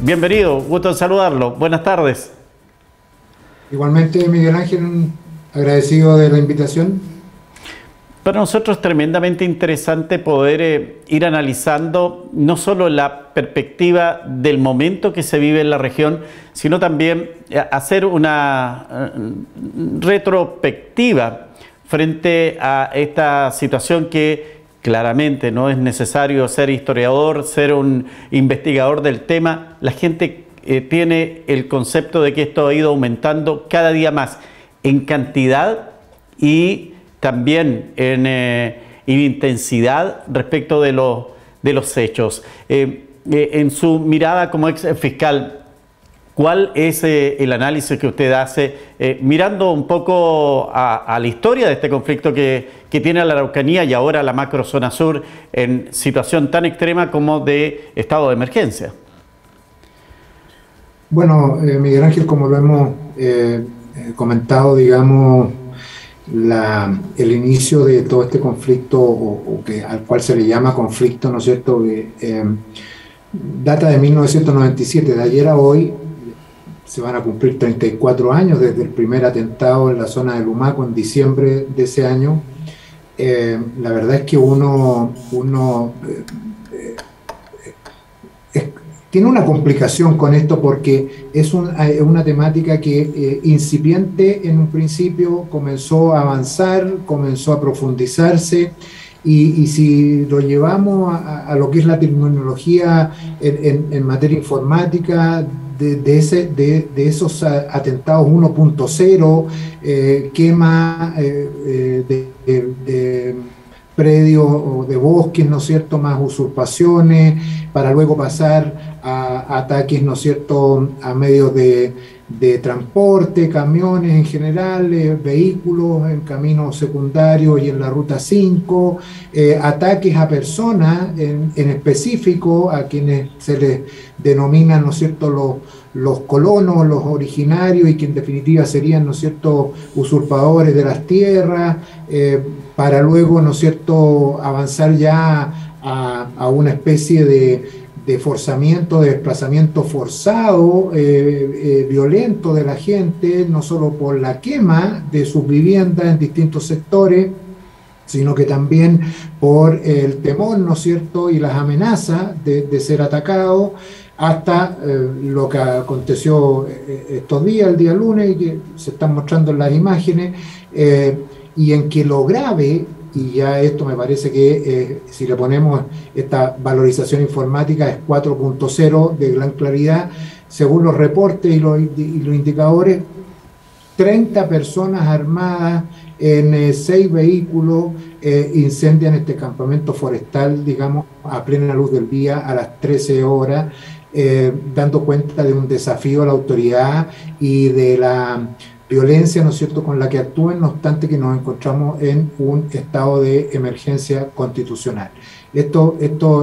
Bienvenido, gusto en saludarlo. Buenas tardes. Igualmente, Miguel Ángel, agradecido de la invitación. Para nosotros es tremendamente interesante poder ir analizando no solo la perspectiva del momento que se vive en la región, sino también hacer una retrospectiva frente a esta situación que claramente no es necesario ser historiador, ser un investigador del tema. La gente tiene el concepto de que esto ha ido aumentando cada día más en cantidad y también en intensidad respecto de los hechos. En su mirada como ex fiscal, ¿cuál es el análisis que usted hace mirando un poco a la historia de este conflicto que tiene la Araucanía y ahora la macrozona sur en situación tan extrema como de estado de emergencia? Bueno, Miguel Ángel, como lo hemos comentado, digamos, el inicio de todo este conflicto, al cual se le llama conflicto, ¿no es cierto?, data de 1997. De ayer a hoy se van a cumplir 34 años desde el primer atentado en la zona de Lumaco en diciembre de ese año. La verdad es que uno tiene una complicación con esto porque es una temática que incipiente en un principio comenzó a avanzar, comenzó a profundizarse y si lo llevamos a lo que es la terminología en materia informática, de esos atentados 1.0, quema de predios o de bosques, ¿no es cierto?, más usurpaciones, para luego pasar a ataques, ¿no es cierto?, a medios de transporte, camiones en general, vehículos en caminos secundarios y en la ruta 5, ataques a personas en específico, a quienes se les denominan, ¿no es cierto?, los colonos, los originarios, y que en definitiva serían, ¿no es cierto?, usurpadores de las tierras, para luego, ¿no es cierto?, avanzar ya a una especie de forzamiento, de desplazamiento forzado, violento de la gente, no solo por la quema de sus viviendas en distintos sectores, sino que también por el temor, ¿no es cierto?, y las amenazas de ser atacado, hasta lo que aconteció estos días, el día lunes, y que se están mostrando en las imágenes, y en que lo grave, y ya esto me parece que si le ponemos esta valorización informática es 4.0 de gran claridad, según los reportes y los indicadores, 30 personas armadas en 6 vehículos incendian este campamento forestal, digamos, a plena luz del día a las 13 horas, dando cuenta de un desafío a la autoridad y de la violencia, ¿no es cierto?, con la que actúen, no obstante que nos encontramos en un estado de emergencia constitucional. Esto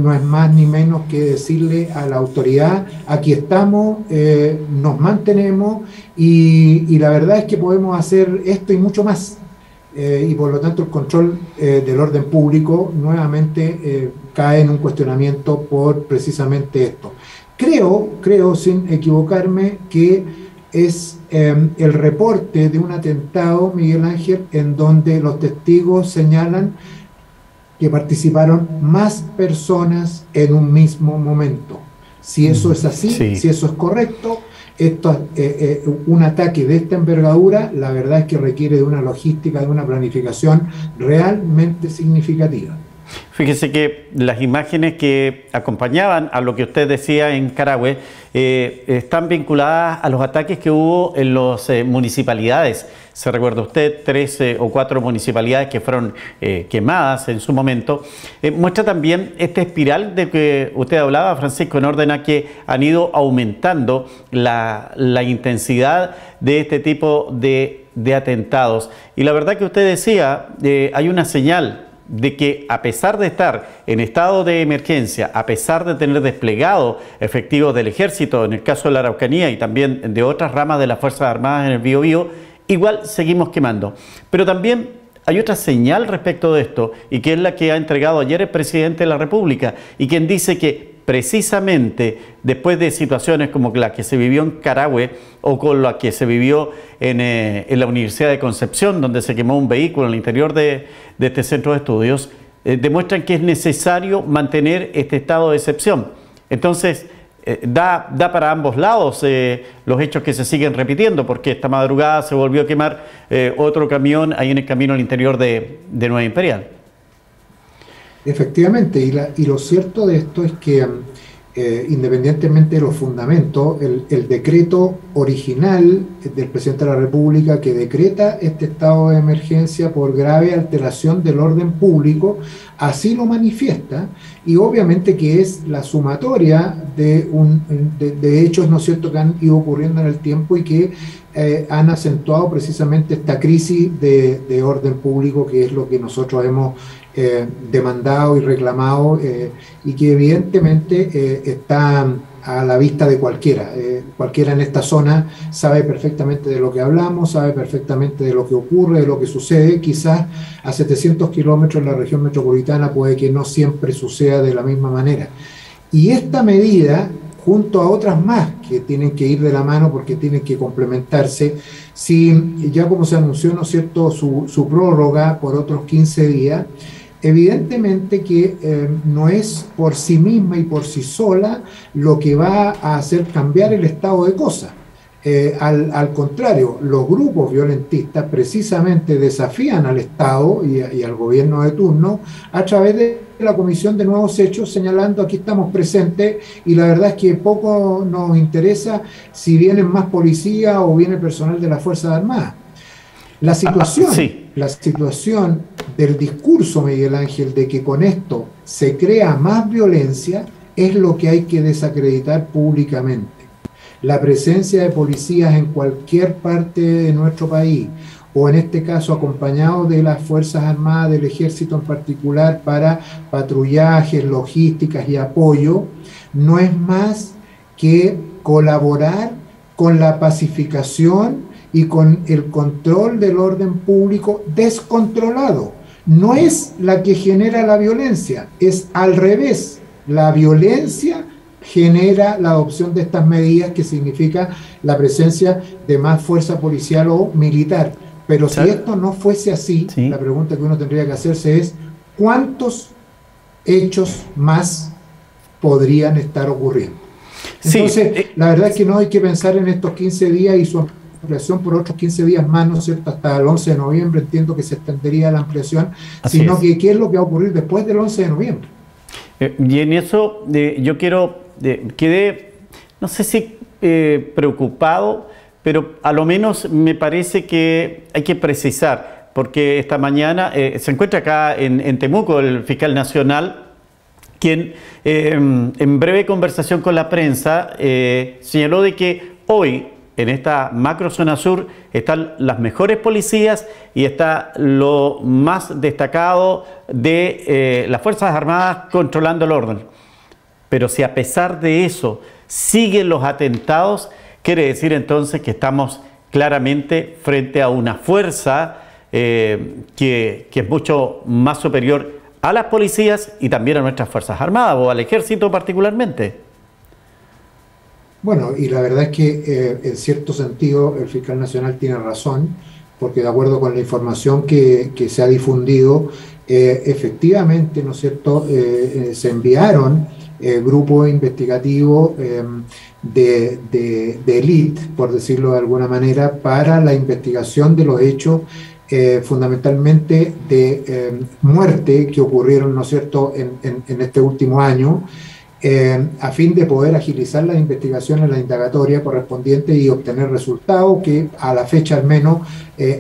no es más ni menos que decirle a la autoridad: aquí estamos, nos mantenemos y la verdad es que podemos hacer esto y mucho más. Y por lo tanto el control del orden público nuevamente cae en un cuestionamiento por precisamente esto. Creo sin equivocarme, que es el reporte de un atentado, Miguel Ángel, en donde los testigos señalan que participaron más personas en un mismo momento. Si eso es así, sí, si eso es correcto, un ataque de esta envergadura, la verdad es que requiere de una logística, de una planificación realmente significativa. Fíjese que las imágenes que acompañaban a lo que usted decía en Carahue están vinculadas a los ataques que hubo en las municipalidades. Se recuerda usted 3 o 4 municipalidades que fueron quemadas en su momento. Muestra también esta espiral de que usted hablaba, Francisco, en orden a que han ido aumentando la intensidad de este tipo de atentados. Y la verdad que usted decía, hay una señal de que a pesar de estar en estado de emergencia, a pesar de tener desplegado efectivos del ejército, en el caso de la Araucanía y también de otras ramas de las Fuerzas Armadas en el Biobío, igual seguimos quemando. Pero también hay otra señal respecto de esto, y que es la que ha entregado ayer el presidente de la República, y quien dice que precisamente después de situaciones como la que se vivió en Carahue o con la que se vivió en la Universidad de Concepción, donde se quemó un vehículo en el interior de este centro de estudios, demuestran que es necesario mantener este estado de excepción. Entonces, da para ambos lados los hechos que se siguen repitiendo, porque esta madrugada se volvió a quemar otro camión ahí en el camino al interior de Nueva Imperial. Efectivamente, y lo cierto de esto es que independientemente de los fundamentos, el decreto original del presidente de la República que decreta este estado de emergencia por grave alteración del orden público, así lo manifiesta, y obviamente que es la sumatoria de hechos, ¿no es cierto?, que han ido ocurriendo en el tiempo y que han acentuado precisamente esta crisis de orden público, que es lo que nosotros hemos demandado y reclamado, y que evidentemente está a la vista de cualquiera. Cualquiera en esta zona sabe perfectamente de lo que hablamos, sabe perfectamente de lo que ocurre, de lo que sucede. Quizás a 700 kilómetros en la región metropolitana puede que no siempre suceda de la misma manera. Y esta medida, junto a otras más que tienen que ir de la mano porque tienen que complementarse, si ya como se anunció, ¿no es cierto?, su prórroga por otros 15 días, evidentemente que no es por sí misma y por sí sola lo que va a hacer cambiar el estado de cosas. Al contrario, los grupos violentistas precisamente desafían al Estado y al gobierno de turno a través de la Comisión de Nuevos Hechos, señalando: aquí estamos presentes y la verdad es que poco nos interesa si vienen más policías o viene personal de las Fuerzas Armadas. La situación del discurso, Miguel Ángel, de que con esto se crea más violencia, es lo que hay que desacreditar públicamente. La presencia de policías en cualquier parte de nuestro país, o en este caso acompañados de las Fuerzas Armadas, del Ejército en particular, para patrullajes, logísticas y apoyo, no es más que colaborar con la pacificación y con el control del orden público descontrolado. No es la que genera la violencia, es al revés. La violencia genera la adopción de estas medidas, que significa la presencia de más fuerza policial o militar. Pero si esto no fuese así, la pregunta que uno tendría que hacerse es: ¿cuántos hechos más podrían estar ocurriendo? Entonces, la verdad es que no hay que pensar en estos 15 días y su ampliación por otros 15 días más, ¿no es cierto?, hasta el 11 de noviembre, entiendo que se extendería la ampliación, sino que qué es lo que va a ocurrir después del 11 de noviembre. Y en eso yo quedé, no sé si preocupado, pero a lo menos me parece que hay que precisar, porque esta mañana se encuentra acá en Temuco el fiscal nacional, quien en breve conversación con la prensa señaló de que hoy en esta macrozona sur están las mejores policías y está lo más destacado de las Fuerzas Armadas controlando el orden. Pero si a pesar de eso siguen los atentados, quiere decir entonces que estamos claramente frente a una fuerza que es mucho más superior a las policías y también a nuestras Fuerzas Armadas o al Ejército particularmente. Bueno, y la verdad es que en cierto sentido el fiscal nacional tiene razón, porque de acuerdo con la información que se ha difundido, efectivamente, ¿no es cierto?, se enviaron grupos investigativos de élite, por decirlo de alguna manera, para la investigación de los hechos fundamentalmente de muerte que ocurrieron, ¿no es cierto?, en este último año, a fin de poder agilizar las investigaciones, la indagatoria correspondiente y obtener resultados que a la fecha al menos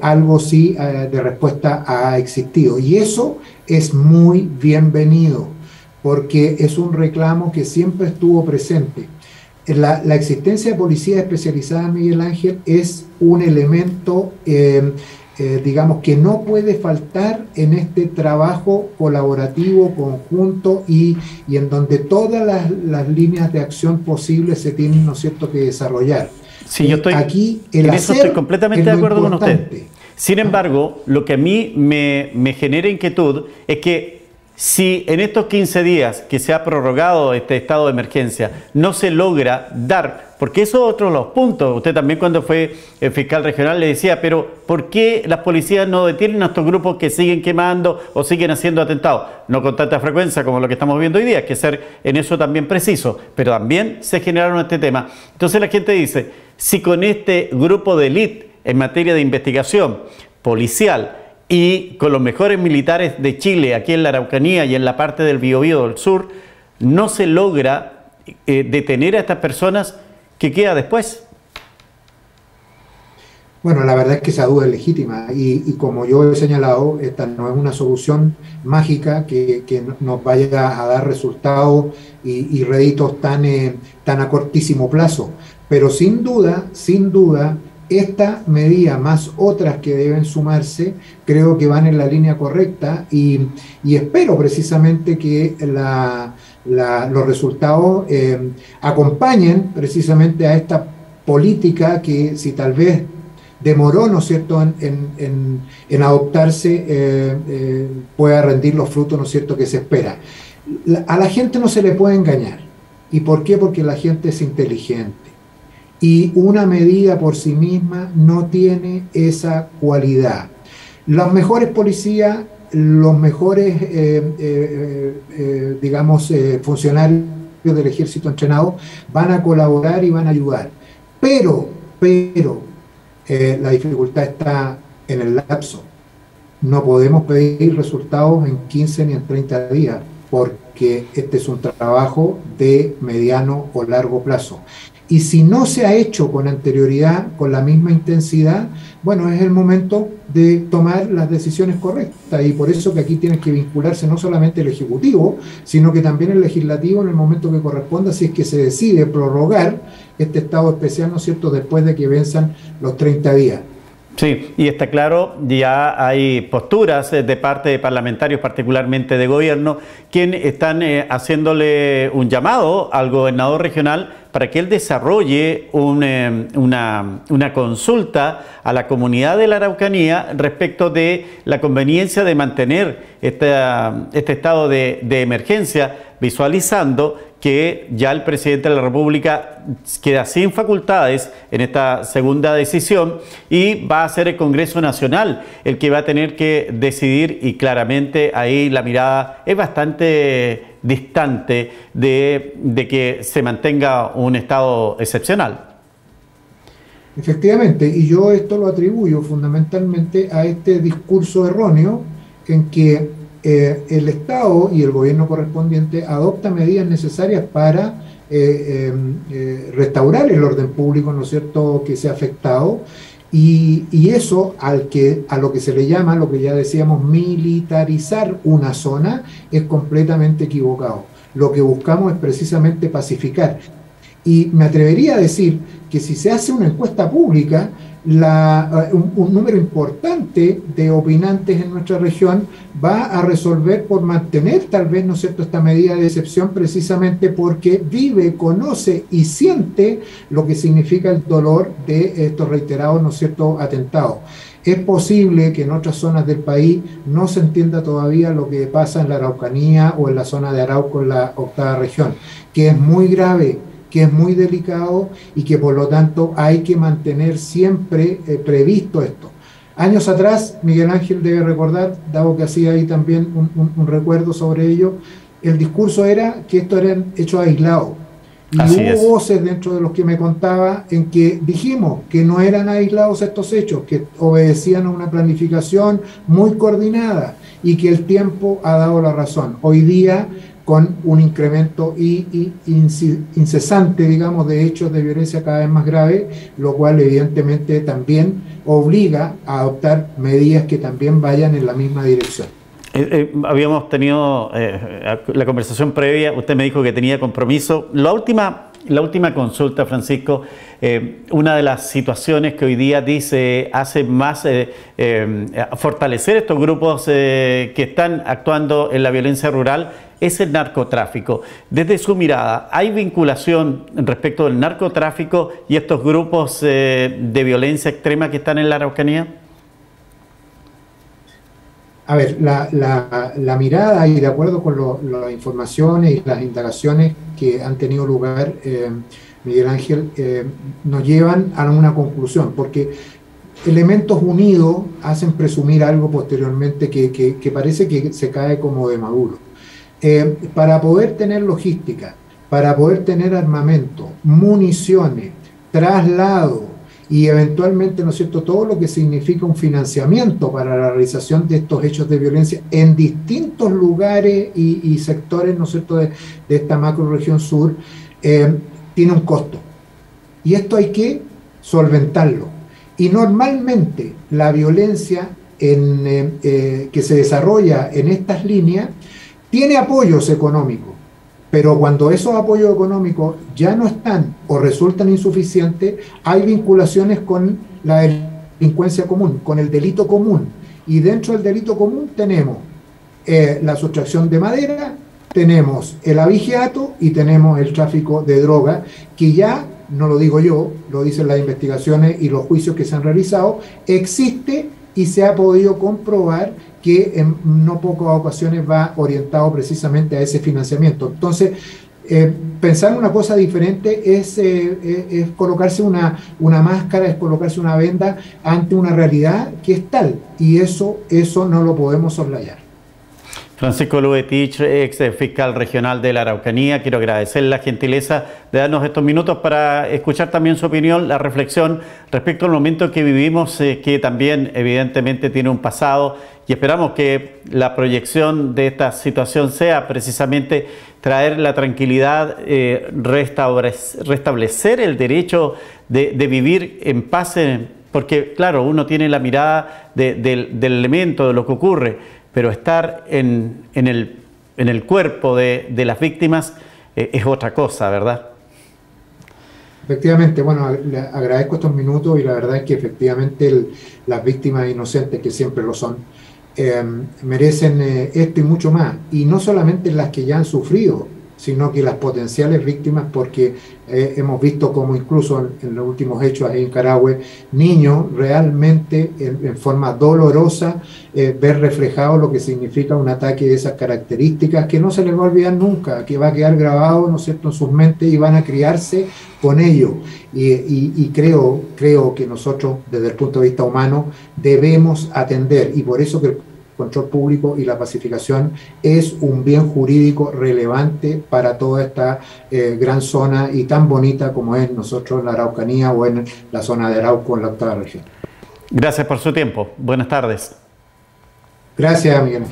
algo sí de respuesta ha existido. Y eso es muy bienvenido, porque es un reclamo que siempre estuvo presente. La existencia de policía especializada, Miguel Ángel, es un elemento digamos que no puede faltar en este trabajo colaborativo, conjunto y en donde todas las líneas de acción posibles se tienen, ¿no es cierto?, que desarrollar. Sí, yo estoy, aquí en eso estoy completamente de acuerdo con usted. Sin embargo, lo que a mí me genera inquietud es que Si en estos 15 días que se ha prorrogado este estado de emergencia no se logra dar, porque eso es otro de los puntos, usted también cuando fue el fiscal regional le decía, pero ¿por qué las policías no detienen a estos grupos que siguen quemando o siguen haciendo atentados? No con tanta frecuencia como lo que estamos viendo hoy día, hay que ser en eso también preciso, pero también se generaron este tema. Entonces la gente dice, si con este grupo de élite en materia de investigación policial y con los mejores militares de Chile, aquí en la Araucanía y en la parte del Biobío del sur, no se logra detener a estas personas, ¿qué queda después? Bueno, la verdad es que esa duda es legítima y como yo he señalado, esta no es una solución mágica que nos vaya a dar resultados y réditos tan a cortísimo plazo, pero sin duda, esta medida más otras que deben sumarse, creo que van en la línea correcta y espero precisamente que los resultados acompañen precisamente a esta política que si tal vez demoró, ¿no es cierto?, en adoptarse, pueda rendir los frutos, ¿no es cierto?, que se espera. A la gente no se le puede engañar. ¿Y por qué? Porque la gente es inteligente. Y una medida por sí misma no tiene esa cualidad. Los mejores policías, los mejores, funcionarios del ejército entrenados van a colaborar y van a ayudar. Pero, la dificultad está en el lapso. No podemos pedir resultados en 15 ni en 30 días, porque este es un trabajo de mediano o largo plazo. Y si no se ha hecho con anterioridad, con la misma intensidad, bueno, es el momento de tomar las decisiones correctas. Y por eso que aquí tiene que vincularse no solamente el Ejecutivo, sino que también el Legislativo en el momento que corresponda, si es que se decide prorrogar este estado especial, ¿no es cierto?, después de que venzan los 30 días. Sí, y está claro, ya hay posturas de parte de parlamentarios, particularmente de gobierno, quienes están haciéndole un llamado al gobernador regional para que él desarrolle una consulta a la comunidad de la Araucanía respecto de la conveniencia de mantener este estado de emergencia, visualizando que ya el presidente de la República queda sin facultades en esta segunda decisión y va a ser el Congreso Nacional el que va a tener que decidir, y claramente ahí la mirada es bastante distante de que se mantenga un estado excepcional. Efectivamente, y yo esto lo atribuyo fundamentalmente a este discurso erróneo en que el Estado y el gobierno correspondiente adopta medidas necesarias para restaurar el orden público, ¿no es cierto?, que se ha afectado, y eso a lo que se le llama, lo que ya decíamos, militarizar una zona, es completamente equivocado. Lo que buscamos es precisamente pacificar. Y me atrevería a decir que si se hace una encuesta pública, un número importante de opinantes en nuestra región va a resolver por mantener tal vez, ¿no es cierto?, esta medida de excepción, precisamente porque vive, conoce y siente lo que significa el dolor de estos reiterados, ¿no es cierto?, atentados. Es posible que en otras zonas del país no se entienda todavía lo que pasa en la Araucanía o en la zona de Arauco, en la octava región, que es muy grave, que es muy delicado y que por lo tanto hay que mantener siempre previsto esto. Años atrás, Miguel Ángel debe recordar, dado que hacía ahí también un recuerdo sobre ello, el discurso era que esto eran hechos aislados. Y hubo voces dentro de los que me contaba en que dijimos que no eran aislados estos hechos, que obedecían a una planificación muy coordinada y que el tiempo ha dado la razón. Hoy día, con un incremento incesante, digamos, de hechos de violencia cada vez más graves, lo cual evidentemente también obliga a adoptar medidas que también vayan en la misma dirección. Habíamos tenido la conversación previa, usted me dijo que tenía compromiso. La última consulta, Francisco, una de las situaciones que hoy día hace más fortalecer estos grupos que están actuando en la violencia rural es el narcotráfico. Desde su mirada, ¿hay vinculación respecto del narcotráfico y estos grupos de violencia extrema que están en la Araucanía? A ver, la mirada y de acuerdo con las informaciones y las indagaciones que han tenido lugar, Miguel Ángel, nos llevan a una conclusión, porque elementos unidos hacen presumir algo posteriormente que parece que se cae como de Maduro. Para poder tener logística, para poder tener armamento, municiones, traslado y eventualmente, ¿no es cierto?, todo lo que significa un financiamiento para la realización de estos hechos de violencia en distintos lugares y sectores, ¿no es cierto?, de esta macroregión sur, tiene un costo. Y esto hay que solventarlo. Y normalmente la violencia que se desarrolla en estas líneas tiene apoyos económicos. Pero cuando esos apoyos económicos ya no están o resultan insuficientes, hay vinculaciones con la delincuencia común, con el delito común. Y dentro del delito común tenemos la sustracción de madera, tenemos el abigeato y tenemos el tráfico de droga, que ya, no lo digo yo, lo dicen las investigaciones y los juicios que se han realizado, existe y se ha podido comprobar que en no pocas ocasiones va orientado precisamente a ese financiamiento. Entonces, pensar una cosa diferente es colocarse una máscara, es colocarse una venda ante una realidad que es tal, y eso no lo podemos soslayar. Francisco Lubetich, ex fiscal regional de la Araucanía, quiero agradecer la gentileza de darnos estos minutos para escuchar también su opinión, la reflexión respecto al momento que vivimos, que también evidentemente tiene un pasado, y esperamos que la proyección de esta situación sea precisamente traer la tranquilidad, restablecer el derecho de vivir en paz, porque claro, uno tiene la mirada del elemento, de lo que ocurre, pero estar en el cuerpo de las víctimas es otra cosa, ¿verdad? Efectivamente, bueno, le agradezco estos minutos y la verdad es que efectivamente las víctimas inocentes, que siempre lo son, merecen esto y mucho más. Y no solamente las que ya han sufrido, sino que las potenciales víctimas, porque hemos visto como incluso en los últimos hechos ahí en Carahue, niños realmente en forma dolorosa ver reflejado lo que significa un ataque de esas características, que no se les va a olvidar nunca, que va a quedar grabado, ¿no es cierto?, en sus mentes, y van a criarse con ello. Y creo que nosotros, desde el punto de vista humano, debemos atender, y por eso que el control público y la pacificación es un bien jurídico relevante para toda esta gran zona y tan bonita como es nosotros la Araucanía o en la zona de Arauco, en la octava región. Gracias por su tiempo. Buenas tardes. Gracias, Miguel.